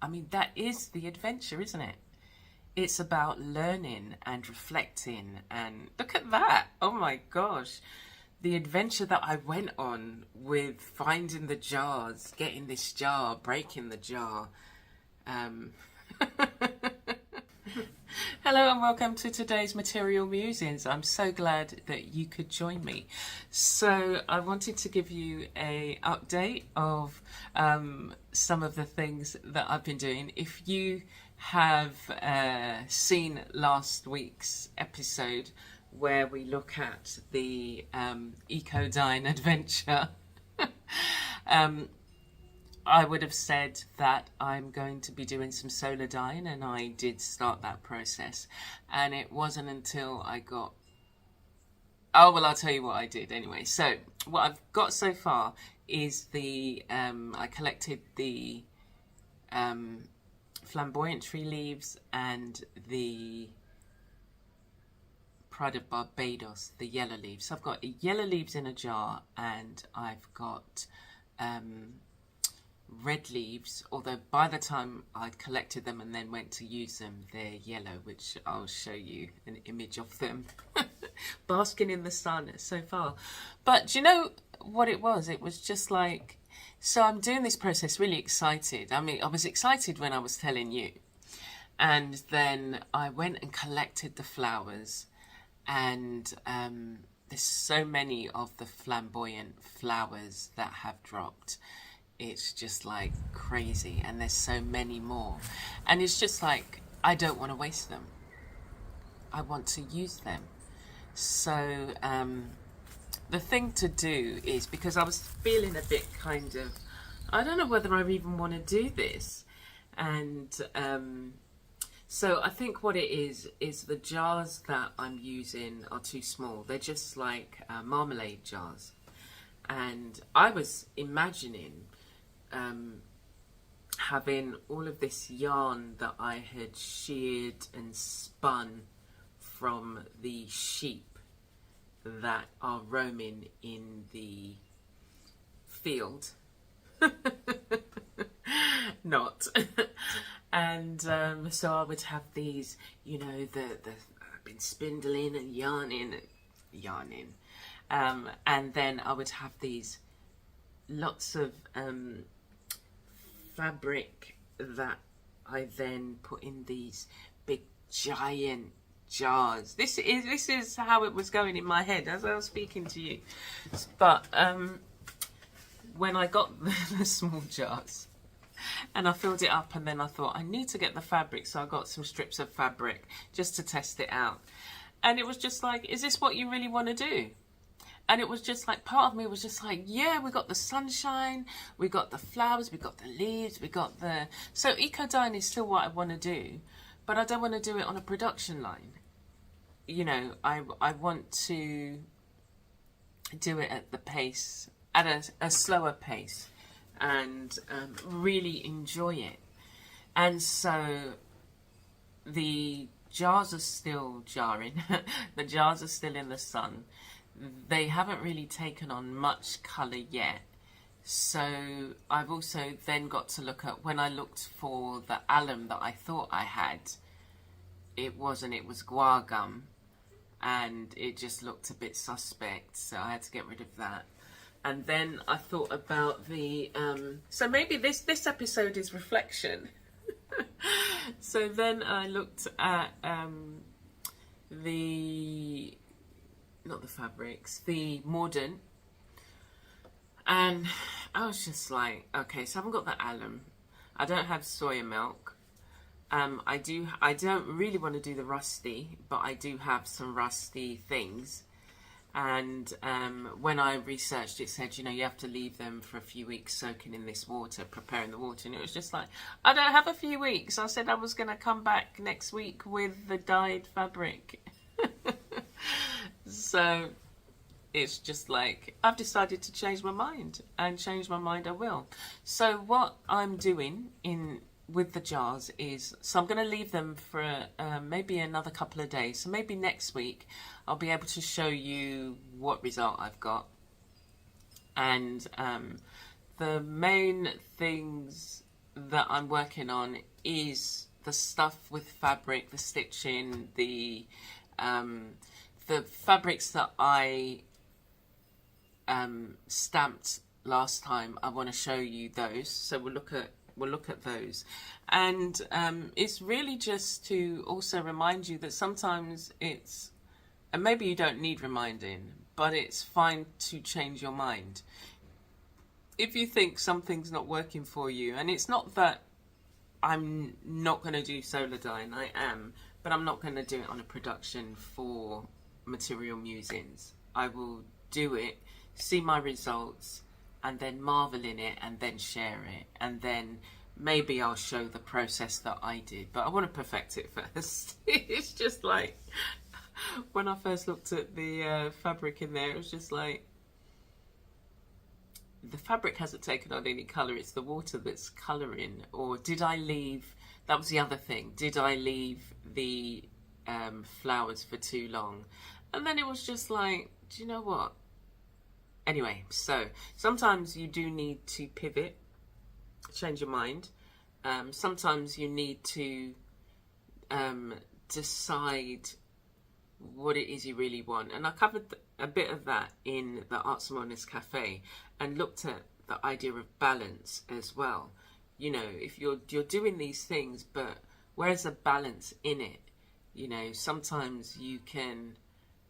mean, that is the adventure, isn't it? It's about learning and reflecting, and look at that. Oh my gosh. The adventure that I went on with finding the jars, getting this jar, breaking the jar. Hello and welcome to today's Material Musings. I'm so glad that you could join me. So I wanted to give you an update of some of the things that I've been doing. If you have seen last week's episode where we look at the eco-dine adventure, I would have said that I'm going to be doing some solar dyeing, and I did start that process. And it wasn't until I got... Oh, well, I'll tell you what I did anyway. So what I've got so far is the... I collected the flamboyant tree leaves and the Pride of Barbados, the yellow leaves. So I've got yellow leaves in a jar, and I've got... red leaves, although by the time I'd collected them and then went to use them, they're yellow, which I'll show you an image of them basking in the sun so far. But do you know what it was? It was just like, so I'm doing this process really excited. I mean, I was excited when I was telling you, and then I went and collected the flowers, and there's so many of the flamboyant flowers that have dropped. It's just like crazy, and there's so many more, and it's just like, I don't want to waste them. I want to use them. So the thing to do is, because I was feeling a bit kind of, I don't know whether I even want to do this, and so I think what it is the jars that I'm using are too small. They're just like marmalade jars, and I was imagining having all of this yarn that I had sheared and spun from the sheep that are roaming in the field. Not. And so I would have these, you know, I've been spindling and yarning, and then I would have these lots of fabric that I then put in these big giant jars. This is how it was going in my head as I was speaking to you. But when I got the small jars and I filled it up, and then I thought I need to get the fabric, so I got some strips of fabric just to test it out, and it was just like, is this what you really want to do? And it was just like, part of me was just like, yeah, we got the sunshine, we got the flowers, we got the leaves, we got the... So eco-dyeing is still what I want to do, but I don't want to do it on a production line. You know, I want to do it at the pace, at a slower pace, and really enjoy it. And so the jars are still jarring. The jars are still in the sun. They haven't really taken on much colour yet. So I've also then got to look at, when I looked for the alum that I thought I had, it wasn't, it was guar gum, and it just looked a bit suspect, so I had to get rid of that. And then I thought about the, so maybe this episode is reflection. So then I looked at not the fabrics, the mordant, and I was just like, okay, so I haven't got the alum, I don't have soya milk, I don't really want to do the rusty, but I do have some rusty things, and when I researched, it said, you know, you have to leave them for a few weeks soaking in this water, preparing the water, and it was just like, I don't have a few weeks. I said I was going to come back next week with the dyed fabric. So it's just like, I've decided to change my mind, and change my mind I will. So what I'm doing with the jars is, so I'm going to leave them for maybe another couple of days. So maybe next week I'll be able to show you what result I've got. And the main things that I'm working on is the stuff with fabric, the stitching, the fabrics that I stamped last time. I want to show you those, so we'll look at those, and it's really just to also remind you that sometimes it's, and maybe you don't need reminding, but it's fine to change your mind if you think something's not working for you. And it's not that I'm not going to do solar dyeing, I am, but I'm not going to do it on a production for Material Musings. I will do it, see my results, and then marvel in it, and then share it, and then maybe I'll show the process that I did, but I want to perfect it first. It's just like, when I first looked at the fabric in there, it was just like, the fabric hasn't taken on any colour, it's the water that's colouring. Or did I leave, that was the other thing, did I leave the flowers for too long? And then it was just like, do you know what? Anyway, so sometimes you do need to pivot, change your mind. Sometimes you need to decide what it is you really want. And I covered a bit of that in the ArtFoamies Cafe, and looked at the idea of balance as well. You know, if you're doing these things, but where's the balance in it? You know, sometimes you can,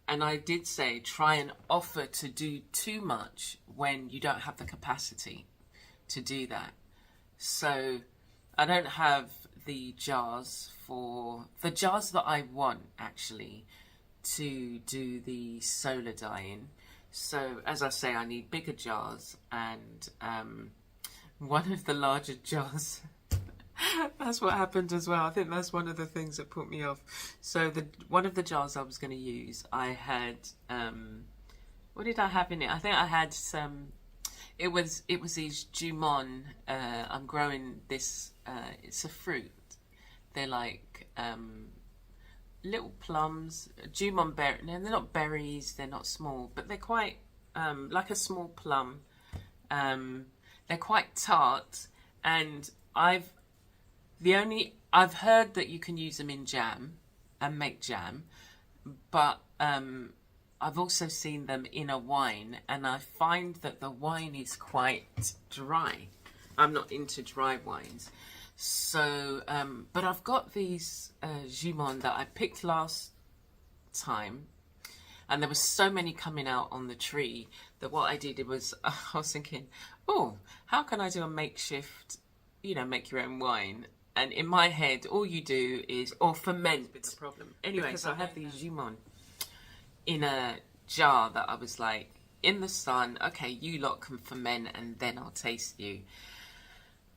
and I did say, try and offer to do too much when you don't have the capacity to do that. So I don't have the jars that I want actually to do the solar dyeing. So as I say, I need bigger jars, and one of the larger jars, that's what happened as well. I think that's one of the things that put me off. So one of the jars I was going to use, I had, what did I have in it? I think I had some, it was these Jumon. I'm growing this, it's a fruit. They're like little plums, Jumon berry. No, they're not berries, they're not small, but they're quite like a small plum. They're quite tart, and I've heard that you can use them in jam and make jam, but I've also seen them in a wine, and I find that the wine is quite dry. I'm not into dry wines. So, but I've got these Jumon that I picked last time, and there were so many coming out on the tree that what I did was, I was thinking, oh, how can I do a makeshift, you know, make your own wine? And in my head, all you do is, or ferment, it's the problem. Anyway, so I had these Jumon in a jar that I was like, in the sun, okay, you lot can ferment and then I'll taste you.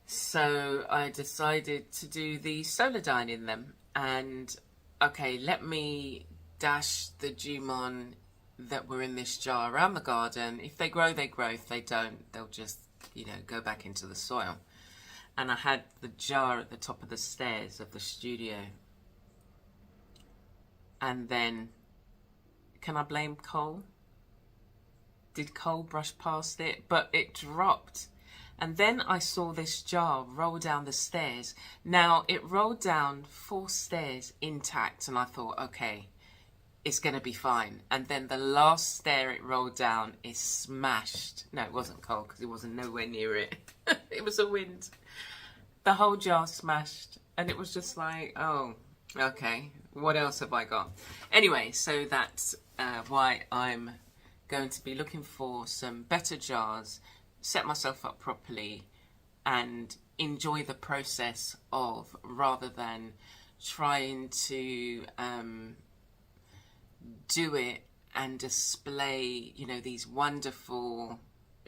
So I decided to do the solar dyeing in them, and okay, let me dash the Jumon that were in this jar around the garden. If they grow, they grow. If they don't, they'll just, you know, go back into the soil. And I had the jar at the top of the stairs of the studio. And then, can I blame Cole? Did Cole brush past it? But it dropped. And then I saw this jar roll down the stairs. Now, it rolled down 4 stairs intact, and I thought, okay, it's going to be fine. And then the last stair it rolled down is smashed. No, it wasn't cold because it wasn't nowhere near it. It was a wind. The whole jar smashed, and it was just like, oh, okay, what else have I got? Anyway, so that's why I'm going to be looking for some better jars, set myself up properly, and enjoy the process of, rather than trying to do it and display, you know, these wonderful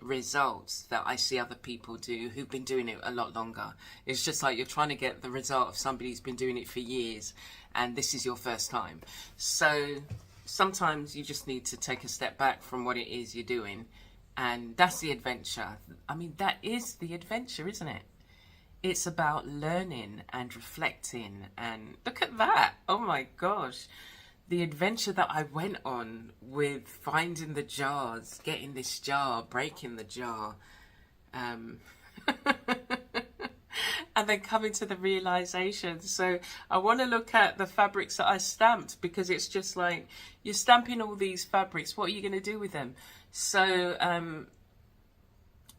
results that I see other people do who've been doing it a lot longer. It's just like you're trying to get the result of somebody who's been doing it for years, and this is your first time. So sometimes you just need to take a step back from what it is you're doing. And that's the adventure. I mean, that is the adventure, isn't it? It's about learning and reflecting. And look at that. Oh my gosh. The adventure that I went on with finding the jars, getting this jar, breaking the jar. and then coming to the realization. So I want to look at the fabrics that I stamped, because it's just like, you're stamping all these fabrics, what are you going to do with them? So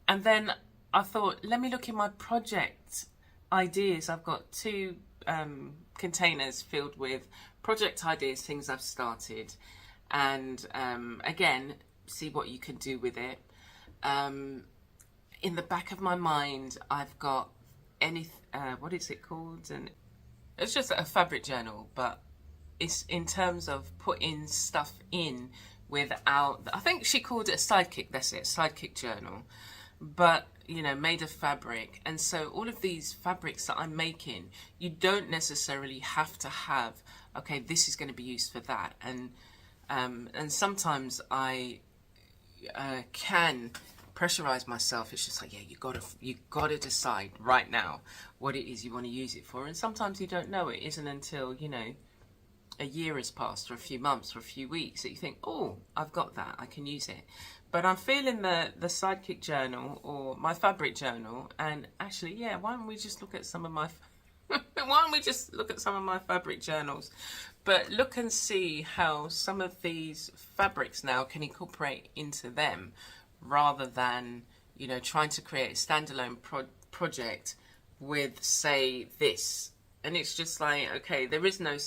and then I thought, let me look in my project ideas. I've got 2 containers filled with project ideas, things I've started, and again, see what you can do with it. In the back of my mind, I've got what is it called? And it's just a fabric journal, but it's in terms of putting stuff in without, I think she called it a Sidekick, that's it, Sidekick journal, but you know, made of fabric. And so all of these fabrics that I'm making, you don't necessarily have to have, okay, this is going to be used for that. And sometimes I can pressurize myself. It's just like, yeah, you gotta decide right now what it is you want to use it for. And sometimes you don't know. It isn't until, you know, a year has passed, or a few months, or a few weeks, that you think, oh, I've got that, I can use it. But I'm feeling the Sidekick journal, or my fabric journal, and actually, yeah, why don't we just look at some of my fabric journals, but look and see how some of these fabrics now can incorporate into them, rather than, you know, trying to create a standalone project with, say, this. And it's just like, okay, there isn't a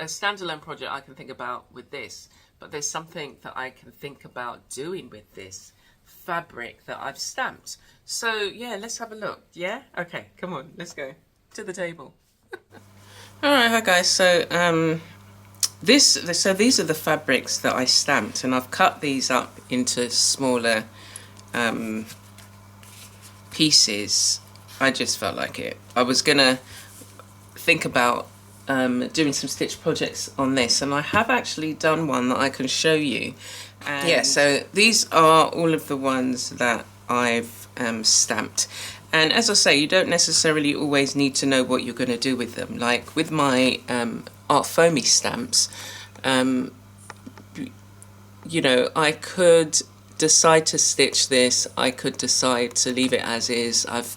standalone project I can think about with this, but there's something that I can think about doing with this fabric that I've stamped. So yeah, let's have a look. Yeah, okay, come on, let's go to the table. All right, hi guys. So these are the fabrics that I stamped, and I've cut these up into smaller pieces. I just felt like it. I was gonna think about doing some stitch projects on this, and I have actually done one that I can show you. And yeah, so these are all of the ones that I've stamped. And as I say, you don't necessarily always need to know what you're going to do with them. Like with my ArtFoamies stamps, you know, I could decide to stitch this, I could decide to leave it as is. I've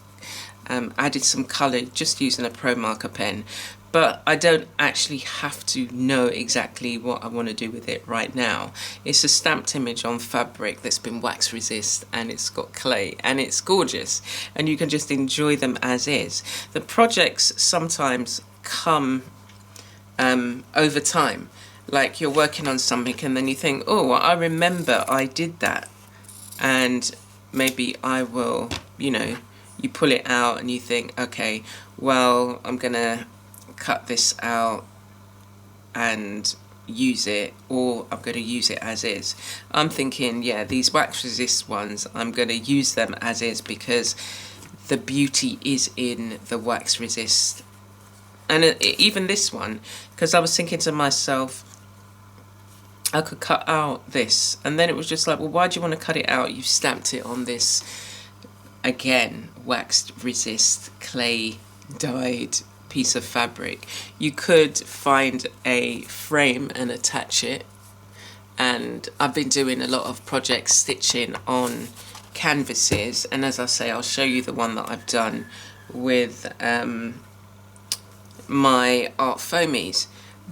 added some colour just using a Pro Marker pen, but I don't actually have to know exactly what I want to do with it right now. It's a stamped image on fabric that's been wax resist, and it's got clay, and it's gorgeous, and you can just enjoy them as is. The projects sometimes come over time, like you're working on something and then you think, oh, well, I remember I did that, and maybe I will, you know, you pull it out and you think, okay, well, I'm gonna cut this out and use it, or I'm going to use it as is. I'm thinking, yeah, these wax resist ones, I'm going to use them as is, because the beauty is in the wax resist. And even this one, because I was thinking to myself, I could cut out this, and then it was just like, well, why do you want to cut it out? You've stamped it on this, again, waxed resist, clay dyed piece of fabric. You could find a frame and attach it, and I've been doing a lot of project stitching on canvases, and as I say, I'll show you the one that I've done with my ArtFoamies.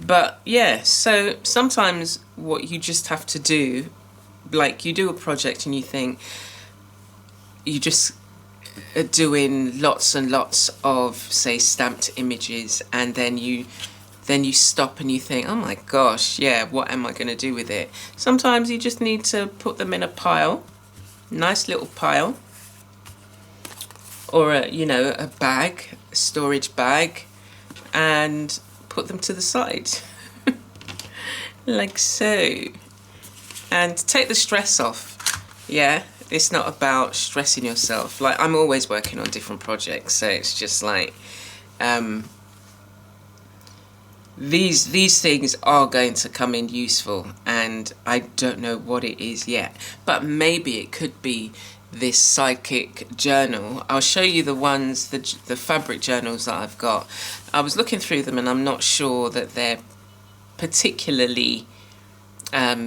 But yeah, so sometimes what you just have to do, like you do a project and you think you just are doing lots and lots of, say, stamped images, and then you stop and you think, oh my gosh, yeah, what am I going to do with it? Sometimes you just need to put them in a pile, nice little pile, or you know, a bag, a storage bag, and put them to the side like so, and take the stress off. Yeah, it's not about stressing yourself. Like, I'm always working on different projects, so it's just like these things are going to come in useful, and I don't know what it is yet, but maybe it could be this Sidekick journal. I'll show you the ones, the fabric journals that I've got. I was looking through them and I'm not sure that they're particularly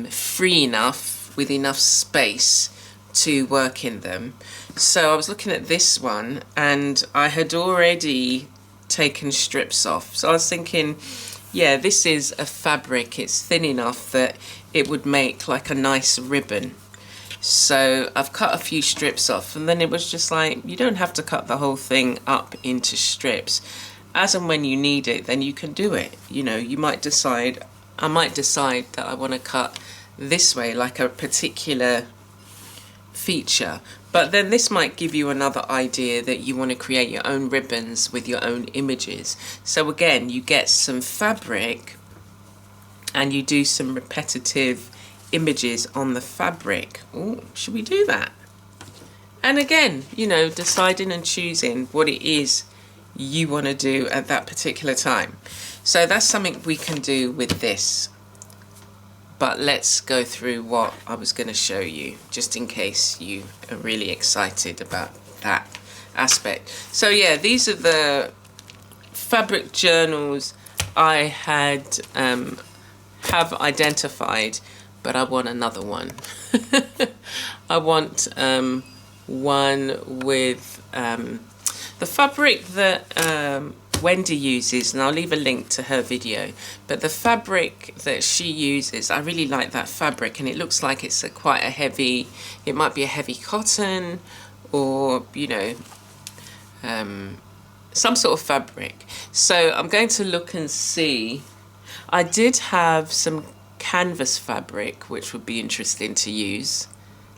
free enough, with enough space to work in them. So I was looking at this one and I had already taken strips off. So I was thinking, yeah, this is a fabric. It's thin enough that it would make like a nice ribbon. So I've cut a few strips off, and then it was just like, you don't have to cut the whole thing up into strips. As and when you need it, then you can do it. You know, you might decide, I might decide that I want to cut this way, like a particular feature. But then this might give you another idea that you want to create your own ribbons with your own images. So again, you get some fabric and you do some repetitive images on the fabric. Oh, should we do that? And again, you know, deciding and choosing what it is you want to do at that particular time. So that's something we can do with this. But let's go through what I was going to show you, just in case you are really excited about that aspect. So yeah, these are the fabric journals I had have identified, but I want another one. I want one with the fabric that Wendy uses, and I'll leave a link to her video, but the fabric that she uses, I really like that fabric, and it looks like it's quite a heavy, it might be a heavy cotton, or you know, some sort of fabric. So I'm going to look and see. I did have some canvas fabric which would be interesting to use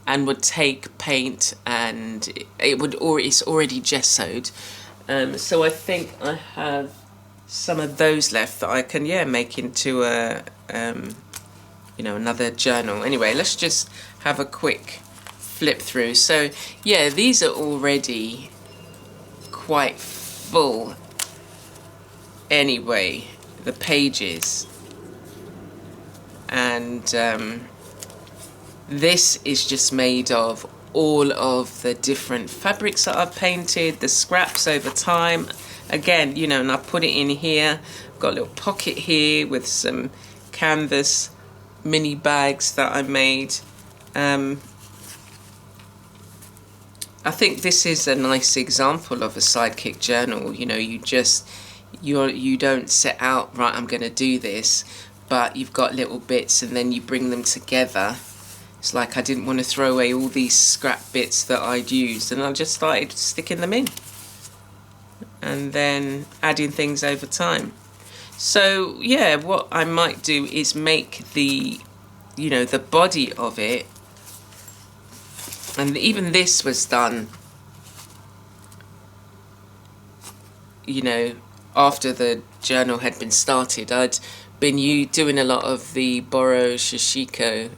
and would take paint, and it would, or it's already gessoed. So I think I have some of those left that I can, yeah, make into a, you know, another journal. Anyway, let's just have a quick flip through. So yeah, these are already quite full anyway, the pages. And this is just made of all of the different fabrics that I've painted, the scraps over time. Again, you know, and I put it in here. I've got a little pocket here with some canvas mini bags that I made. I think this is a nice example of a Sidekick journal. You know, you just, you don't set out, right, I'm going to do this, but you've got little bits and then you bring them together. It's like I didn't want to throw away all these scrap bits that I'd used, and I just started sticking them in and then adding things over time. So yeah, what I might do is make the, you know, the body of it, and even this was done, you know, after the journal had been started. I'd been doing a lot of the Boro Shishiko,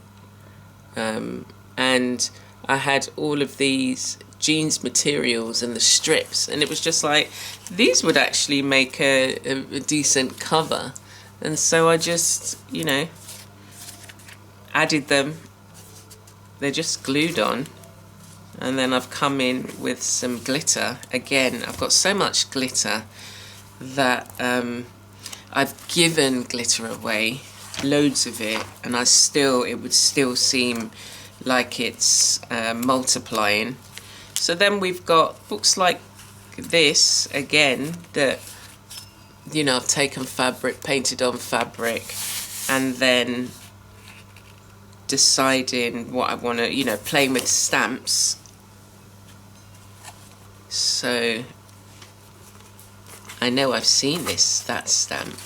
and I had all of these jeans materials and the strips, and it was just like, these would actually make a decent cover. And so I just, you know, added them. They're just glued on, and then I've come in with some glitter. Again, I've got so much glitter that I've given glitter away, loads of it, and it would still seem like it's multiplying. So then we've got books like this again, that, you know, I've taken fabric, painted on fabric, and then deciding what I want to, you know, playing with stamps. So I know I've seen that stamp.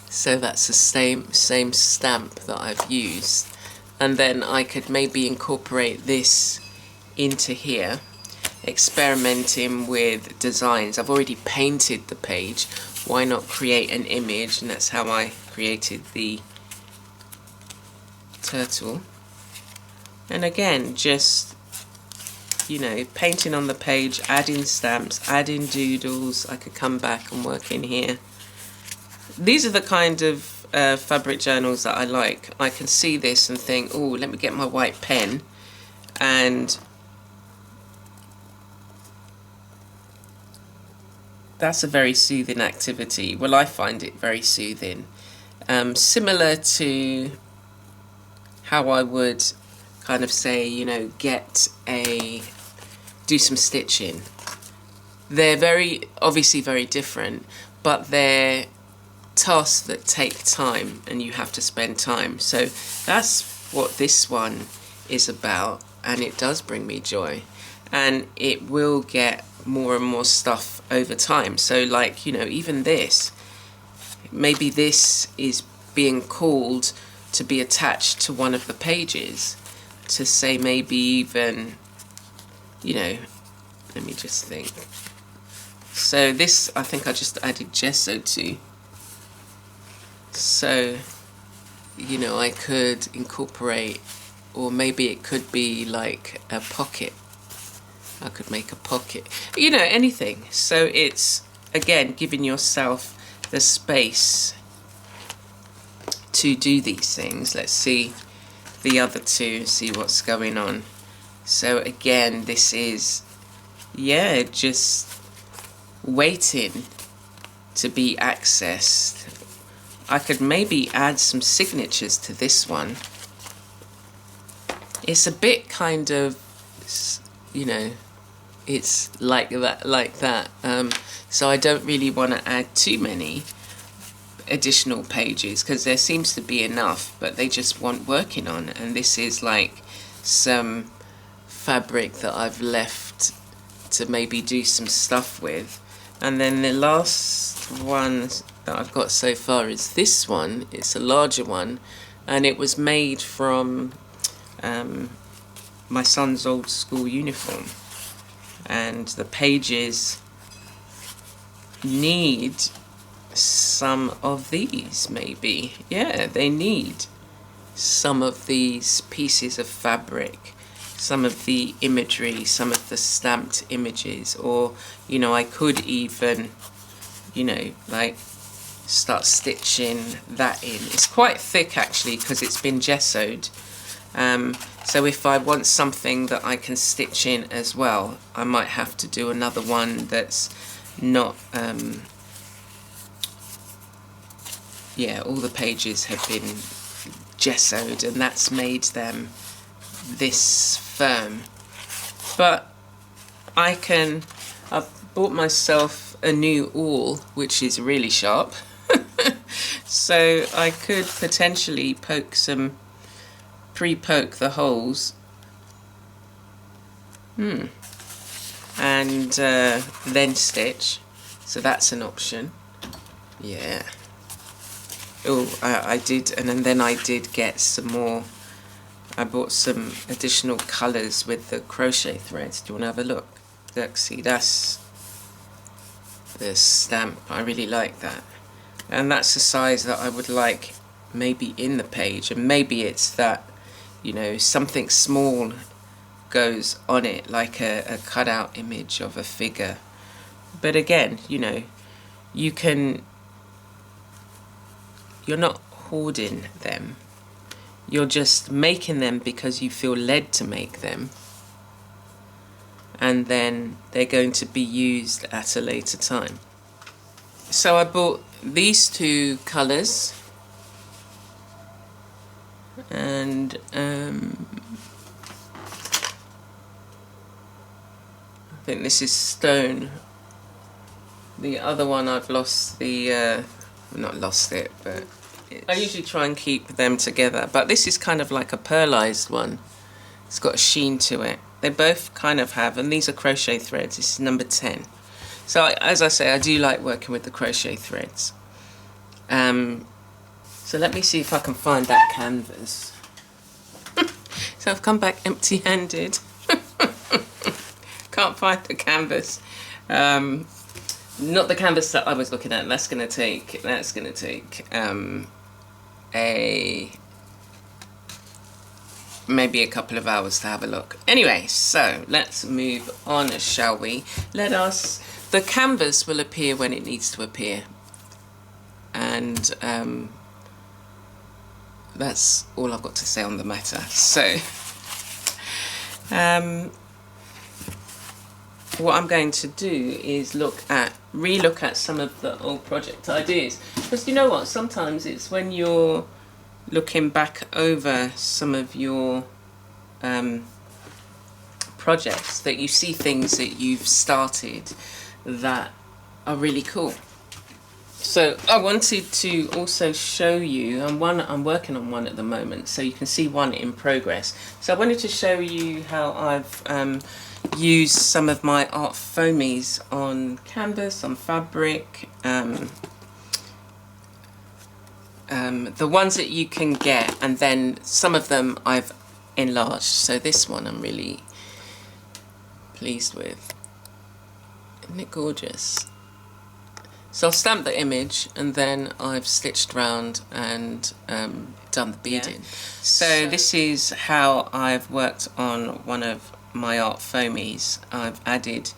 So that's the same stamp that I've used, and then I could maybe incorporate this into here, experimenting with designs. I've already painted the page, why not create an image? And that's how I created the turtle. And again, just, you know, painting on the page, adding stamps, adding doodles. I could come back and work in here. These are the kind of fabric journals that I like. I can see this and think, oh, let me get my white pen, and that's a very soothing activity. Well, I find it very soothing. Similar to how I would kind of say, you know, do some stitching. They're obviously very different, but they're tasks that take time and you have to spend time. So that's what this one is about, and it does bring me joy, and it will get more and more stuff over time. So like, you know, even this, maybe this is being called to be attached to one of the pages, to say maybe even, you know, let me just think. So this, I think I just added gesso to. So, you know, I could incorporate, or maybe it could be like a pocket. I could make a pocket, you know, anything. So it's, again, giving yourself the space to do these things. Let's see the other two, see what's going on. So again, this is, yeah, just waiting to be accessed. I could maybe add some signatures to this one. It's a bit kind of, you know, it's like that. So I don't really want to add too many additional pages because there seems to be enough, but they just want working on. And this is like some fabric that I've left to maybe do some stuff with. And then the last one that I've got so far is this one. It's a larger one, and it was made from my son's old school uniform, and the pages need some of these, maybe. Yeah, they need some of these pieces of fabric, some of the imagery, some of the stamped images, or, you know, I could even, you know, like start stitching that in. It's quite thick actually because it's been gessoed. So if I want something that I can stitch in as well, I might have to do another one that's not, yeah, all the pages have been gessoed, and that's made them this firm. But I've bought myself a new awl, which is really sharp. So I could potentially pre-poke the holes, and then stitch. So that's an option. Yeah. Oh, I did, and then I did get some more. I bought some additional colours with the crochet threads. Do you want to have a look? Look, see, that's the stamp. I really like that. And that's the size that I would like maybe in the page. And maybe it's that, you know, something small goes on it, like a cutout image of a figure. But again, you know, you're not hoarding them. You're just making them because you feel led to make them. And then they're going to be used at a later time. So I bought these two colours. And I think this is stone. The other one I've lost the, not lost it, but I usually try and keep them together. But this is kind of like a pearlized one. It's got a sheen to it. They both kind of have, and these are crochet threads. This is number 10. So as I say, I do like working with the crochet threads. So let me see if I can find that canvas. So I've come back empty-handed. Can't find the canvas. Not the canvas that I was looking at. That's gonna take maybe a couple of hours to have a look. Anyway, so let's move on, shall we? The canvas will appear when it needs to appear, and that's all I've got to say on the matter. So what I'm going to do is re-look at some of the old project ideas, because you know what, sometimes it's when you're looking back over some of your projects, that you see things that you've started that are really cool. So I wanted to also show you, and I'm working on one at the moment, so you can see one in progress. So I wanted to show you how I've used some of my ArtFoamies on canvas, on fabric, the ones that you can get, and then some of them I've enlarged. So this one I'm really pleased with. Isn't it gorgeous? So I'll stamp the image, and then I've stitched round and done the beading. So this is how I've worked on one of my ArtFoamies. I've added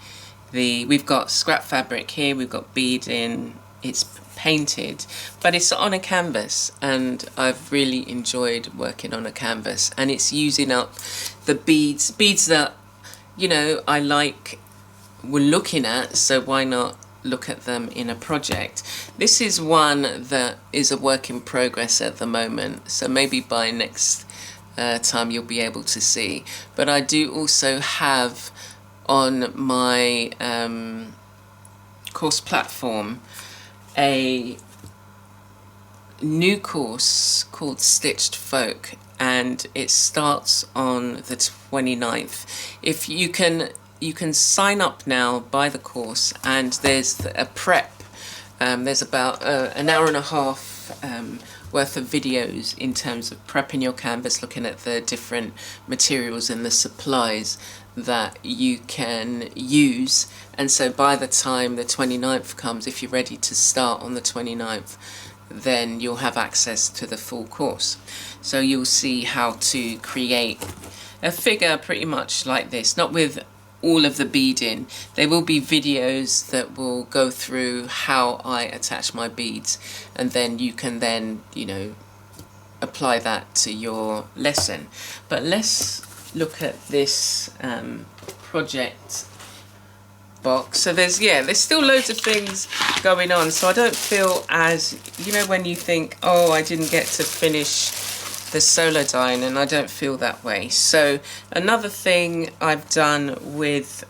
we've got scrap fabric here, we've got beading, it's painted, but it's on a canvas, and I've really enjoyed working on a canvas, and it's using up the beads that, you know, I like, we're looking at, so why not look at them in a project. This is one that is a work in progress at the moment, so maybe by next time you'll be able to see. But I do also have on my course platform a new course called Stitched Folk, and it starts on the 29th. If you can sign up now, buy the course, and there's a prep. There's about an hour and a half worth of videos in terms of prepping your canvas, looking at the different materials and the supplies that you can use. And so by the time the 29th comes, if you're ready to start on the 29th, then you'll have access to the full course. So you'll see how to create a figure pretty much like this, not with all of the beading. There will be videos that will go through how I attach my beads, and then you can then, you know, apply that to your lesson. But let's look at this project box. So there's still loads of things going on, so I don't feel as, you know, when you think, oh, I didn't get to finish the solo dyeing, and I don't feel that way. So another thing I've done with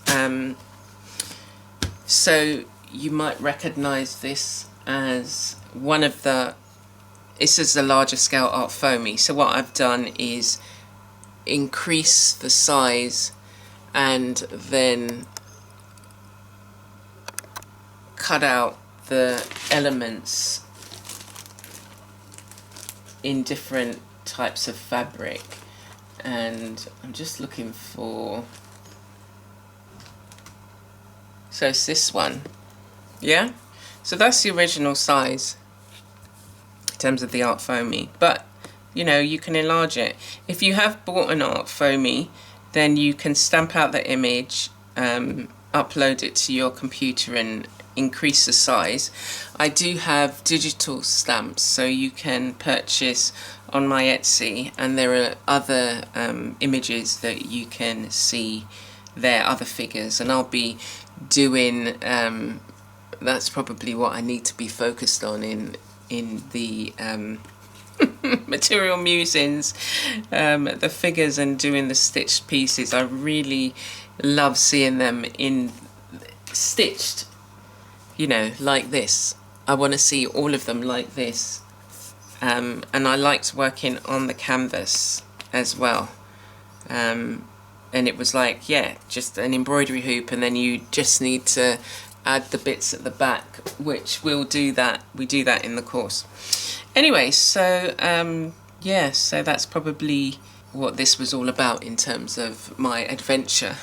so you might recognize this as one of this is a larger scale ArtFoamy. So what I've done is increase the size and then cut out the elements in different types of fabric, and I'm just looking for, so it's this one, yeah, so that's the original size in terms of the ArtFoamy, but you know, you can enlarge it. If you have bought an ArtFoamy, then you can stamp out the image, upload it to your computer and increase the size. I do have digital stamps, so you can purchase on my Etsy, and there are other images that you can see there, other figures, and I'll be doing that's probably what I need to be focused on in the Material Musings, the figures and doing the stitched pieces. I really love seeing them in stitched, you know, like this. I want to see all of them like this. And I liked working on the canvas as well. And it was like, yeah, just an embroidery hoop, and then you just need to add the bits at the back, which we'll do that. We do that in the course. Anyway, so yeah, so that's probably what this was all about in terms of my adventure.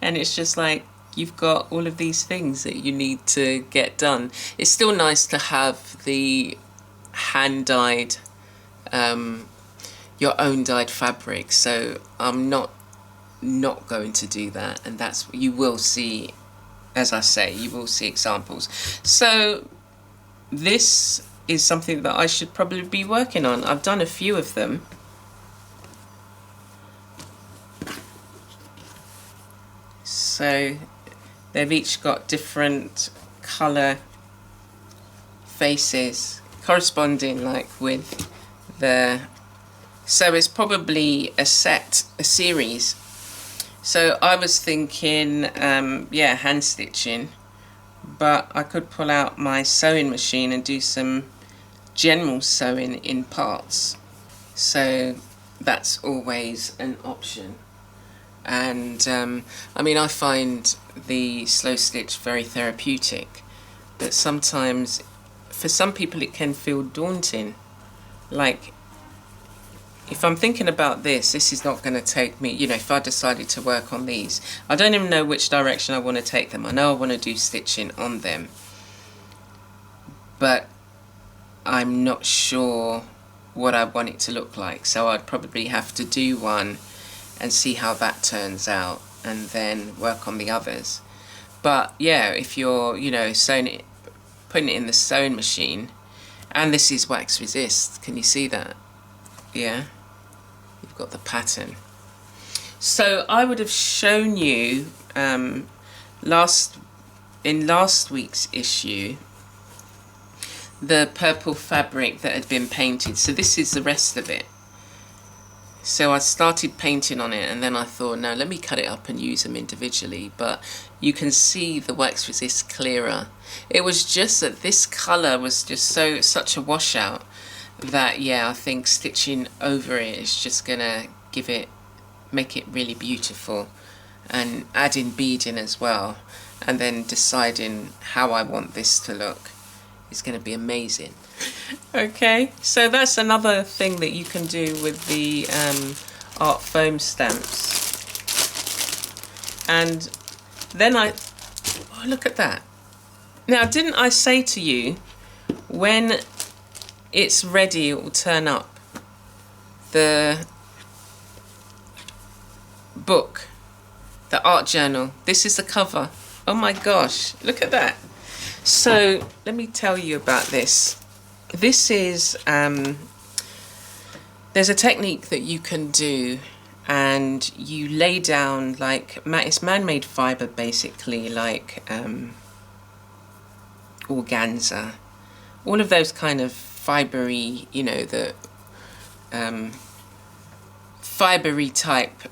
And it's just like, you've got all of these things that you need to get done. It's still nice to have the hand-dyed, your own dyed fabric, so I'm not going to do that, and that's, you will see, as I say, you will see examples. So this is something that I should probably be working on. I've done a few of them. So they've each got different colour faces corresponding like with the So it's probably a series. So I was thinking, yeah, hand stitching, but I could pull out my sewing machine and do some general sewing in parts. So that's always an option. And I mean, I find the slow stitch very therapeutic, but sometimes for some people it can feel daunting. Like, if I'm thinking about this is not going to take me, you know, if I decided to work on these, I don't even know which direction I want to take them. I know I want to do stitching on them, but I'm not sure what I want it to look like. So I'd probably have to do one and see how that turns out, and then work on the others. But yeah, if you're, you know, sewing it, putting it in the sewing machine, and this is wax resist, can you see that? Yeah, you've got the pattern. So I would have shown you in last week's issue the purple fabric that had been painted. So this is the rest of it. So I started painting on it, and then I thought, no, let me cut it up and use them individually. But you can see the wax resist clearer. It was just that this colour was just such a washout that, yeah, I think stitching over it is just gonna make it really beautiful, and adding beading as well, and then deciding how I want this to look is going to be amazing. Okay, so that's another thing that you can do with the art foam stamps. And then oh, look at that. Now, didn't I say to you, when it's ready, it will turn up the book, the art journal. This is the cover. Oh my gosh, look at that. So let me tell you about this. This is there's a technique that you can do, and you lay down, like, it's man-made fiber basically, like organza, all of those kind of fibery, you know, the fibery type,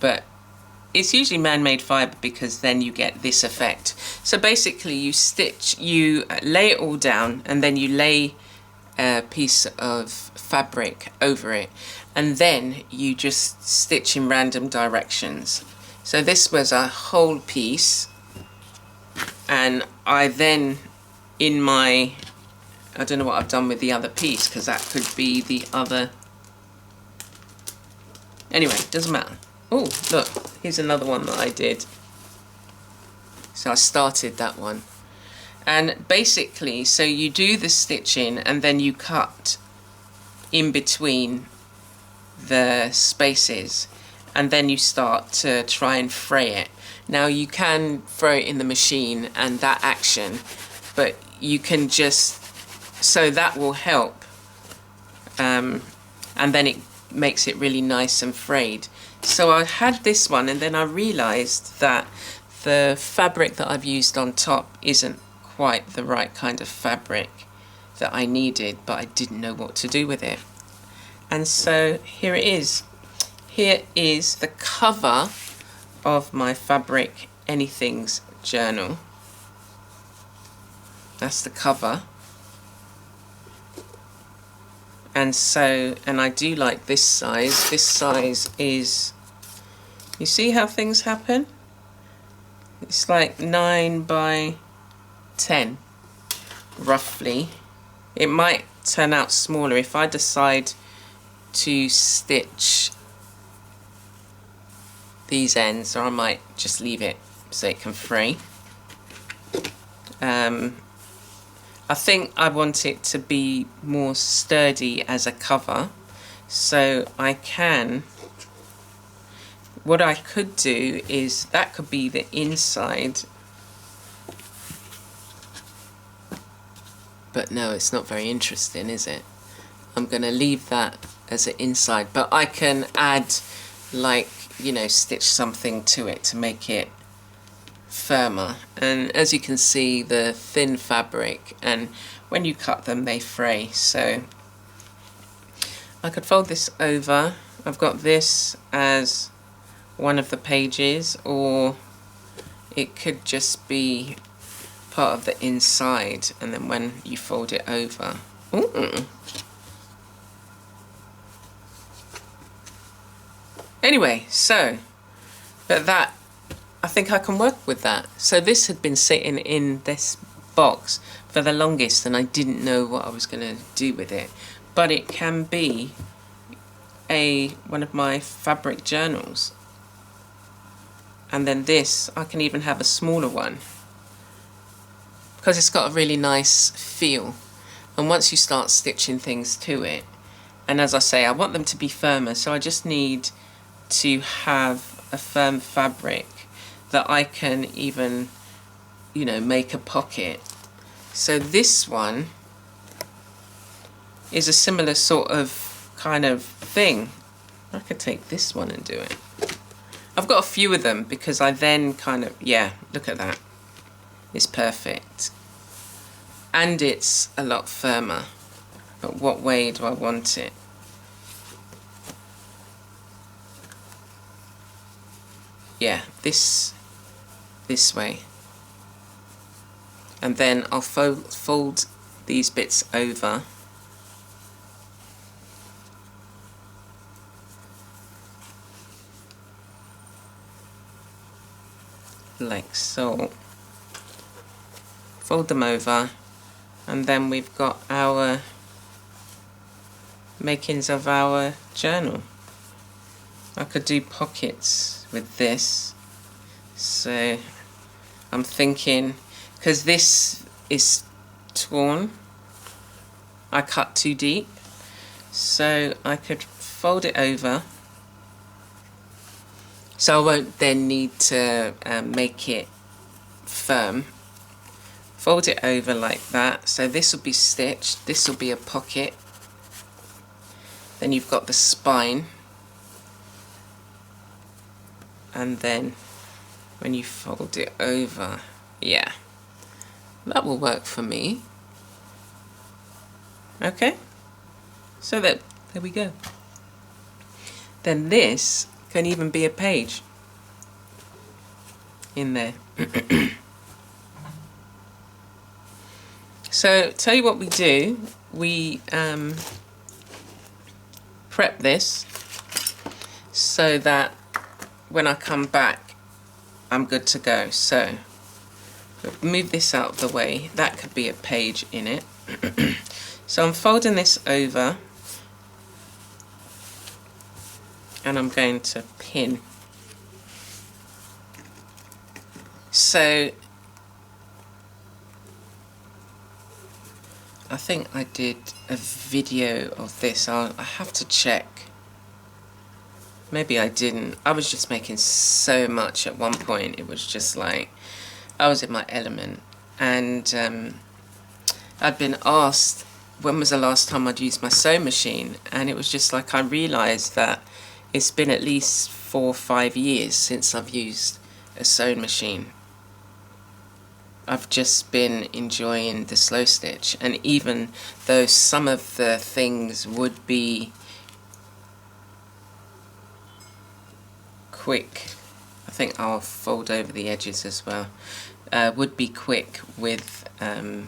but it's usually man-made fiber, because then you get this effect. So basically you lay it all down, and then you lay a piece of fabric over it, and then you just stitch in random directions. So this was a whole piece, and I then, I don't know what I've done with the other piece, because that could be the other. Anyway, doesn't matter. Oh, look, here's another one that I did. So I started that one. And basically, so you do the stitching, and then you cut in between the spaces, and then you start to try and fray it. Now, you can throw it in the machine and that action, but you can just, so that will help. And then it makes it really nice and frayed. So I had this one, and then I realised that the fabric that I've used on top isn't quite the right kind of fabric that I needed, but I didn't know what to do with it. And so here it is. Here is the cover of my Fabric Anythings journal. That's the cover. And so, and I do like this size. This size is, you see how things happen? It's like 9 by 10, roughly. It might turn out smaller if I decide to stitch these ends, or I might just leave it so it can fray. I think I want it to be more sturdy as a cover, so I can, what I could do is, that could be the inside, but no, it's not very interesting, is it? I'm going to leave that as an inside, but I can add, like, you know, stitch something to it to make it firmer. And as you can see, the thin fabric, and when you cut them they fray, so I could fold this over. I've got this as one of the pages, or it could just be part of the inside, and then when you fold it over. Ooh. Anyway, so, but that, I think I can work with that. So this had been sitting in this box for the longest, and I didn't know what I was going to do with it. But it can be one of my fabric journals. And then this, I can even have a smaller one, because it's got a really nice feel. And once you start stitching things to it, and as I say, I want them to be firmer, so I just need to have a firm fabric that I can even, you know, make a pocket. So this one is a similar sort of kind of thing. I could take this one and do it. I've got a few of them because I then kind of, yeah, look at that. It's perfect. And it's a lot firmer. But what way do I want it? Yeah, this way. And then I'll fold these bits over. Like so. Fold them over, and then we've got our makings of our journal. I could do pockets with this, so I'm thinking, because this is torn, I cut too deep, so I could fold it over, so I won't then need to make it firm. Fold it over like that, so this will be stitched, this will be a pocket, then you've got the spine, and then when you fold it over, yeah, that will work for me. Okay, so there we go. Then this can even be a page in there. So tell you what we do, we prep this so that when I come back I'm good to go. So move this out of the way, that could be a page in it. So I'm folding this over and I'm going to pin. So I think I did a video of this. I have to check. Maybe I didn't. I was just making so much at one point. It was just like, I was in my element. And I'd been asked when was the last time I'd used my sewing machine. And it was just like I realised that it's been at least 4 or 5 years since I've used a sewing machine. I've just been enjoying the slow stitch, and even though some of the things would be quick, I think I'll fold over the edges as well, would be quick with doing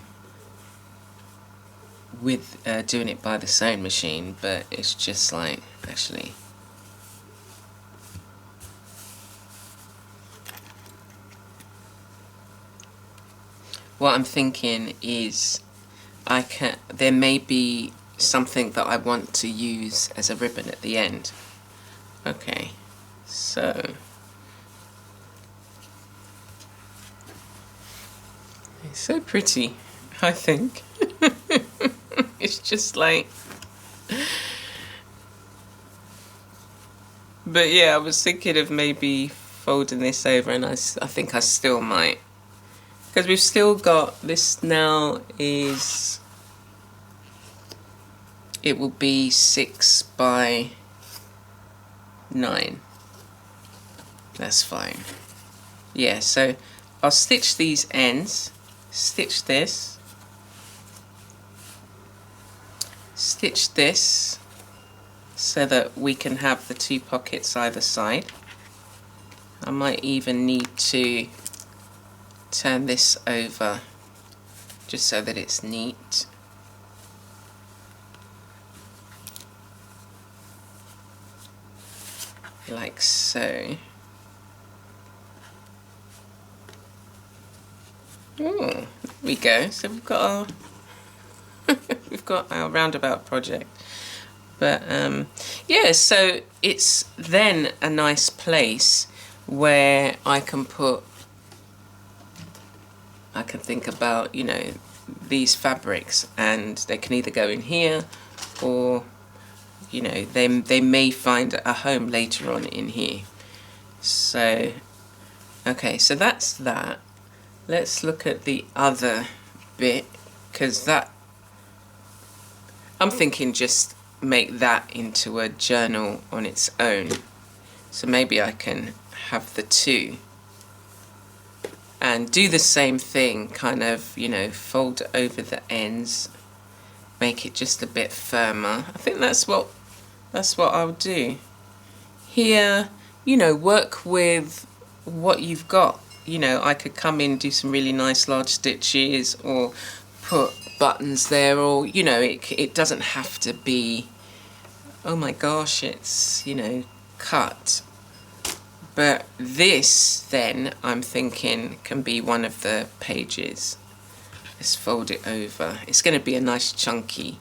it by the sewing machine, but it's just like, actually, what I'm thinking is there may be something that I want to use as a ribbon at the end. Okay, so it's so pretty, I think. It's just like, but yeah, I was thinking of maybe folding this over, and I think I still might. Because we've still got this now is, it will be 6 by 9. That's fine. Yeah, so I'll stitch these ends, stitch this, so that we can have the 2 pockets either side. I might even need to turn this over just so that it's neat. Like so. Oh, there we go. So we've got our we've got our roundabout project. But yeah, so it's then a nice place where I can think about, you know, these fabrics, and they can either go in here, or, you know, they may find a home later on in here. So, okay, so that's that. Let's look at the other bit, because that, I'm thinking just make that into a journal on its own. So maybe I can have the 2 and do the same thing, kind of, you know, fold over the ends, make it just a bit firmer. I think that's what I'll do. Here, you know, work with what you've got. You know, I could come in, do some really nice large stitches, or put buttons there, or, you know, it doesn't have to be, oh my gosh, it's, you know, cut. But this, then, I'm thinking, can be one of the pages. Let's fold it over. It's going to be a nice chunky.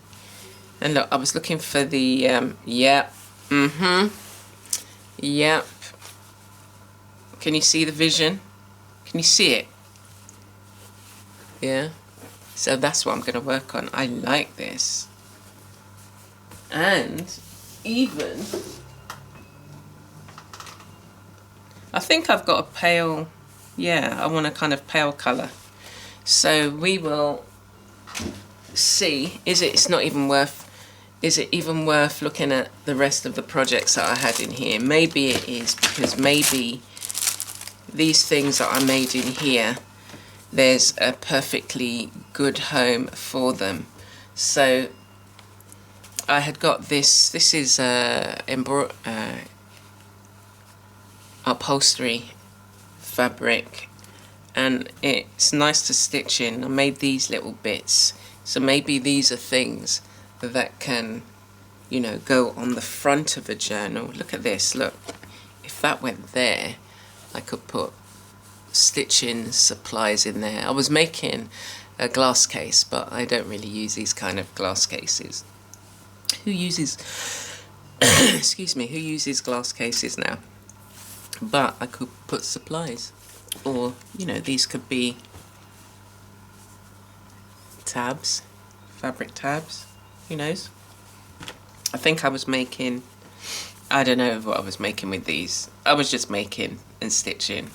And look, I was looking for the, yep, yep. Can you see the vision? Can you see it? Yeah? So that's what I'm going to work on. I like this. And even, I think I've got a pale, yeah, I want a kind of pale colour. So we will see, is it even worth looking at the rest of the projects that I had in here? Maybe it is, because maybe these things that I made in here, there's a perfectly good home for them. So I had got this is upholstery fabric, and it's nice to stitch in. I made these little bits, so maybe these are things that can, you know, go on the front of a journal. Look at this, look, if that went there, I could put stitching supplies in there. I was making a glass case, but I don't really use these kind of glass cases. Who uses excuse me, who uses glass cases now? But I could put supplies, or, you know, these could be tabs, fabric tabs, who knows. I think I was making, I don't know what I was making with these. I was just making and stitching.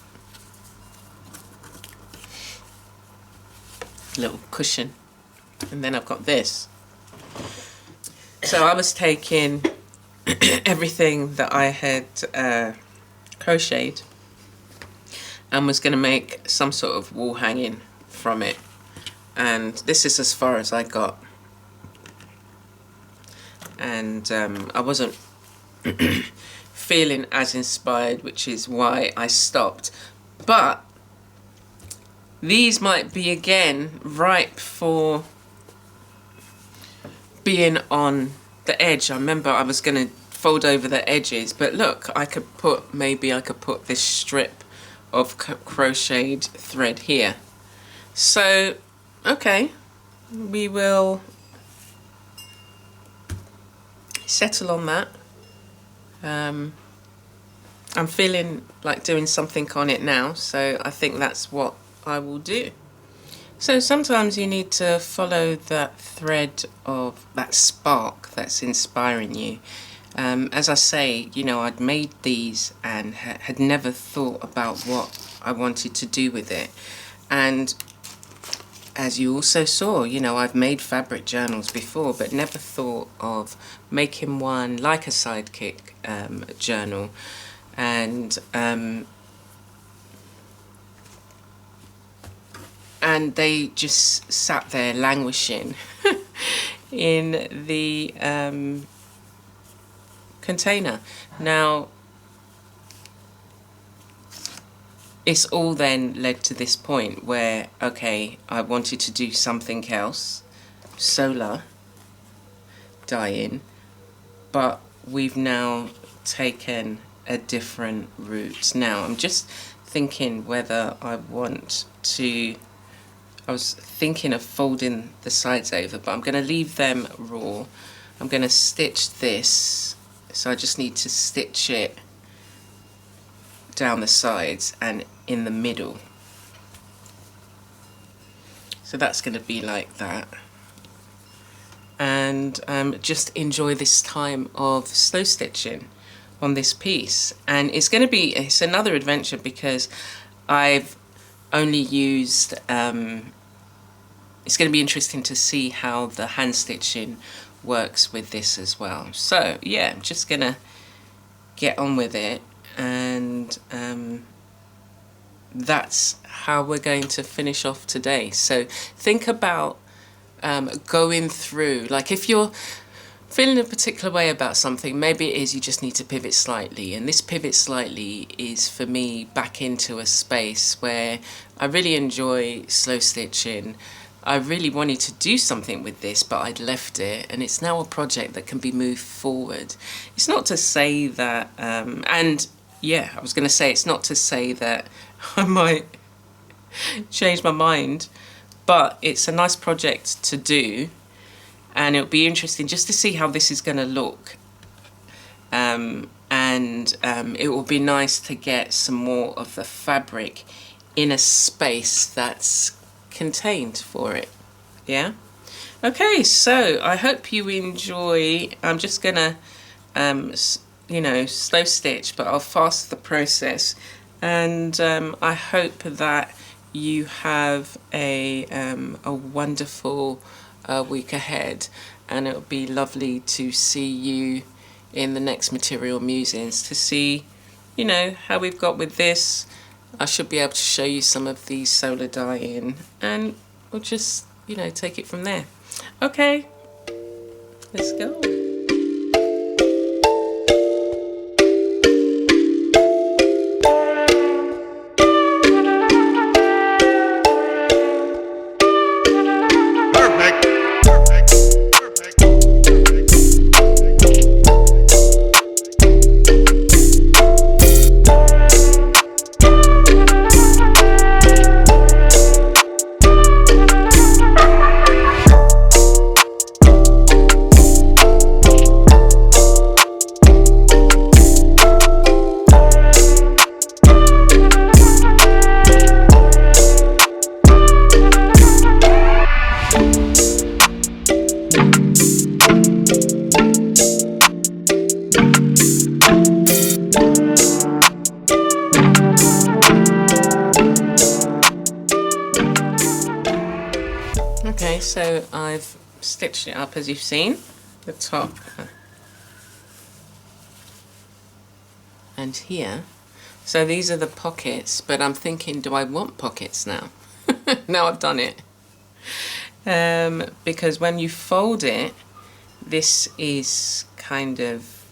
Little cushion. And then I've got this. So I was taking everything that I had crocheted and was going to make some sort of wall hanging from it. And this is as far as I got. And I wasn't feeling as inspired, which is why I stopped. But these might be, again, ripe for being on the edge. I remember I was going to fold over the edges, but look, maybe I could put this strip of crocheted thread here. So, okay, we will settle on that. I'm feeling like doing something on it now, so I think that's what I will do. So sometimes you need to follow that thread of that spark that's inspiring you. As I say, you know, I'd made these and had never thought about what I wanted to do with it. And as you also saw, you know, I've made fabric journals before, but never thought of making one like a Sidekick journal. And they just sat there languishing in the container. Now, it's all then led to this point where, okay, I wanted to do something else, solar dye-in, but we've now taken a different route. Now, I'm just thinking whether I want to, I was thinking of folding the sides over, but I'm going to leave them raw. I'm going to stitch this, so I just need to stitch it down the sides and in the middle. So that's going to be like that. And just enjoy this time of slow stitching on this piece. And it's going to be, it's another adventure because I've only used, it's going to be interesting to see how the hand stitching works with this as well. So yeah, I'm just going to get on with it, and that's how we're going to finish off today. So think about going through, like if you're feeling a particular way about something, maybe it is you just need to pivot slightly, and this pivot slightly is for me back into a space where I really enjoy slow stitching. I really wanted to do something with this, but I'd left it, and it's now a project that can be moved forward. It's not to say that, and yeah, I was going to say, it's not to say that I might change my mind, but it's a nice project to do, and it'll be interesting just to see how this is going to look. And it will be nice to get some more of the fabric in a space that's contained for it. Yeah? Okay, so I hope you enjoy. I'm just going to, you know, slow stitch, but I'll fast the process. And I hope that you have a wonderful week ahead, and it'll be lovely to see you in the next Material Musings to see, you know, how we've got with this. I should be able to show you some of the solar dye-in, and we'll just, you know, take it from there. Okay, let's go. Okay, so I've stitched it up as you've seen, the top and here. So these are the pockets, but I'm thinking, do I want pockets now? Now I've done it. Because when you fold it, this is kind of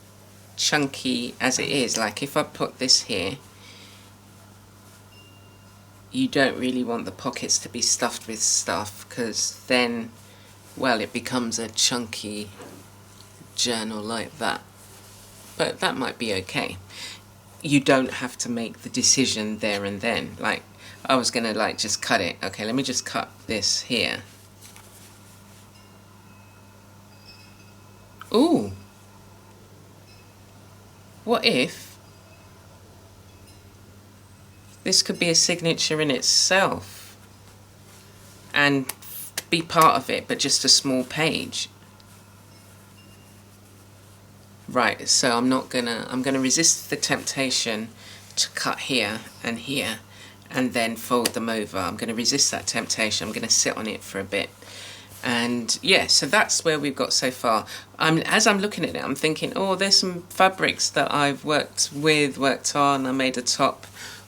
chunky as it is. Like if I put this here, you don't really want the pockets to be stuffed with stuff, because then, well, it becomes a chunky journal like that. But that might be okay. You don't have to make the decision there and then. Like, I was gonna like just cut it. Okay, let me just cut this here. Ooh. What if this could be a signature in itself and be part of it, but just a small page? Right, so I'm gonna resist the temptation to cut here, and then fold them over. I'm gonna resist that temptation. I'm gonna sit on it for a bit. And yeah, so that's where we've got so far. As I'm looking at it, I'm thinking, oh, there's some fabrics that I've worked on. I made a top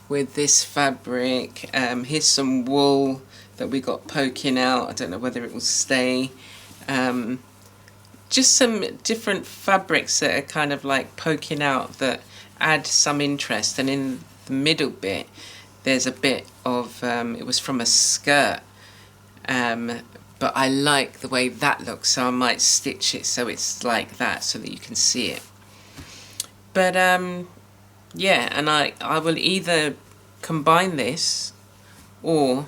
with this fabric. Here's some wool that we got poking out. I don't know whether it will stay. just some different fabrics that are kind of like poking out that add some interest. And in the middle bit there's a bit of it was from a skirt, but I like the way that looks, so I might stitch it so it's like that so that you can see it. But yeah, and I will either combine this or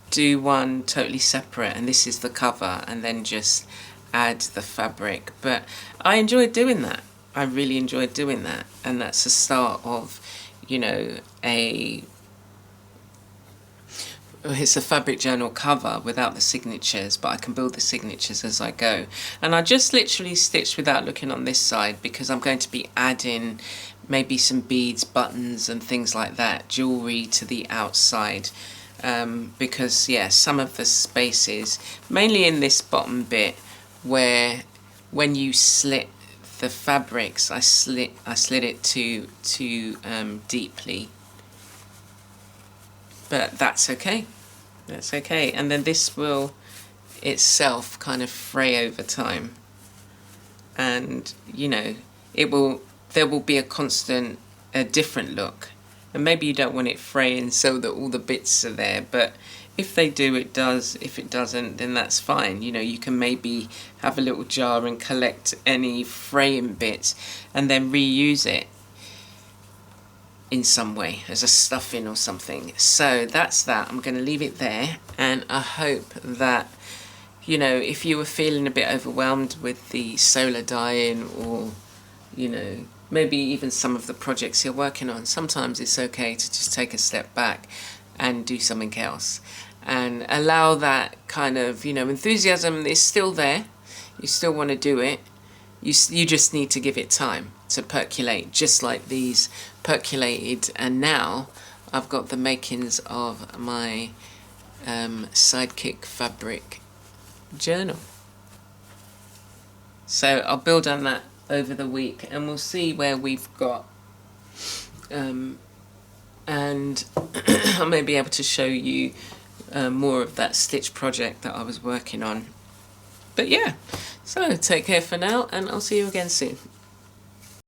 do one totally separate, and this is the cover, and then just add the fabric. But I enjoyed doing that. I really enjoyed doing that, and that's the start of, you know, it's a fabric journal cover without the signatures, but I can build the signatures as I go. And I just literally stitched without looking on this side because I'm going to be adding maybe some beads, buttons and things like that, jewellery to the outside. Because yeah, some of the spaces, mainly in this bottom bit where when you slit the fabrics, I slit it too deeply, but that's okay. That's okay. And then this will itself kind of fray over time, and you know, there will be a different look. And maybe you don't want it fraying so that all the bits are there, but if they do, it does. If it doesn't, then that's fine. You know, you can maybe have a little jar and collect any fraying bits and then reuse it in some way as a stuffing or something. So that's that. I'm going to leave it there, and I hope that, you know, if you were feeling a bit overwhelmed with the solar dyeing, or, you know, maybe even some of the projects you're working on, sometimes it's okay to just take a step back and do something else and allow that kind of, you know, enthusiasm is still there. You still want to do it. You just need to give it time to percolate, just like these percolated. And now I've got the makings of my Sidekick fabric journal. So I'll build on that over the week, and we'll see where we've got, and I may be able to show you more of that stitch project that I was working on. But yeah, so take care for now, and I'll see you again soon.